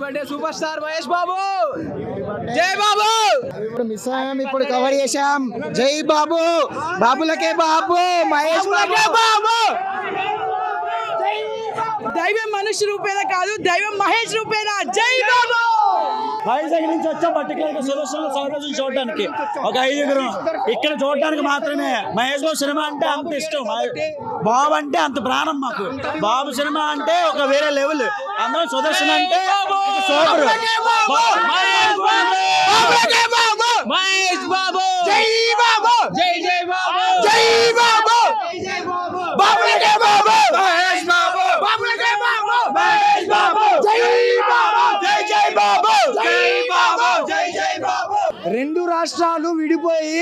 Birthday super star Mahesh Babu. జై బాబు. ఇప్పుడు miss అయ్యాం, ఇప్పుడు కవర్ చేశాం. జై బాబు, బాబులకే బాబు, మహేష్ బాబు. దైవం మనుష్య రూపేణ కాదు, దైవం మహేష్ రూపేణ. జై బాబు. వైజాగ్ నుంచి వచ్చాం పర్టికులర్ సుదర్శన్ సౌరాజు చూడడానికి. ఒక 5 ఇక్కడ చూడడానికి మాత్రమే. మహేష్ బాబు సినిమా అంటే అంత ఇష్టం, బాబు అంటే అంత ప్రాణం మాకు. బాబు సినిమా అంటే ఒక వేరే లెవెల్. అందులో సుదర్శన్ అంటే సూపర్. మహేష్ బాబు. జై బాబు, జై జై బాబు. జై బాబు, బాబులకే బాబు, మహేష్ బాబు. బాబులకే బాబు, మహేష్ బాబు. జై బాబు, జై జై బాబు, జై బాబు, జై జై బాబు. రెండు రాష్ట్రాలు విడిపోయి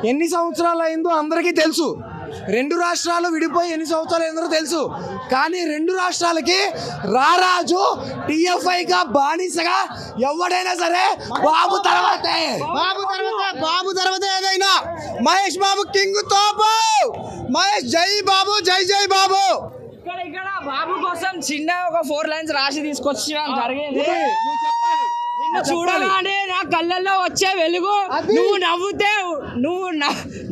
ఎన్ని సంవత్సరాలు అయిందో అందరికీ తెలుసు. రెండు రాష్ట్రాలు విడిపోయి ఎన్ని సంవత్సరాలు అయిందో తెలుసు. కానీ రెండు రాష్ట్రాలకి రారాజు, టిఎఫ్ఐగా బానిసగా ఎవడైనా సరే బాబు తర్వాతే. బాబు తర్వాత ఏదైనా మహేష్ బాబు కింగ్ తోపు. మహేష్ జై బాబు, జై జై బాబు. ఇక్కడ బాబు కోసం చిన్న ఒక 4 లైన్స్ రాసి తీసుకొచ్చిన జరిగేది. నిన్ను చూడగానే నా కళ్ళల్లో వచ్చే వెలుగు, నువ్వు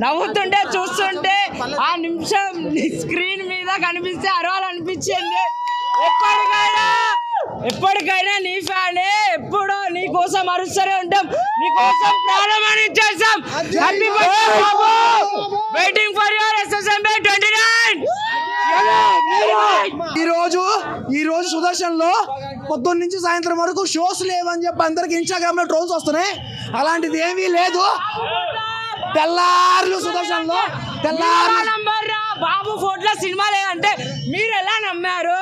నవ్వుతుంటే చూస్తుంటే ఆ నిమిషం స్క్రీన్ మీద కనిపిస్తే అరవాలనిపించింది. ఎప్పటికైనా నీ ఫ్యానే, ఎప్పుడో నీ కోసం అరుస్తూనే ఉంటాం, నీ కోసం ప్రాణమని చేసాం. Happy birthday Babu. Waiting for your SSMB 29. ఈ రోజు సుదర్శన్ లో పొద్దున్న నుంచి సాయంత్రం వరకు షోస్ లేవని చెప్పి అందరికి ఇన్స్టాగ్రామ్ లో ట్రోల్స్ వస్తున్నాయి. అలాంటిది ఏమీ లేదు. తెల్లార్లు సుదర్శన్ లో బాబు ఫోటోలో సినిమా లేదంటే మీరు ఎలా నమ్మారు?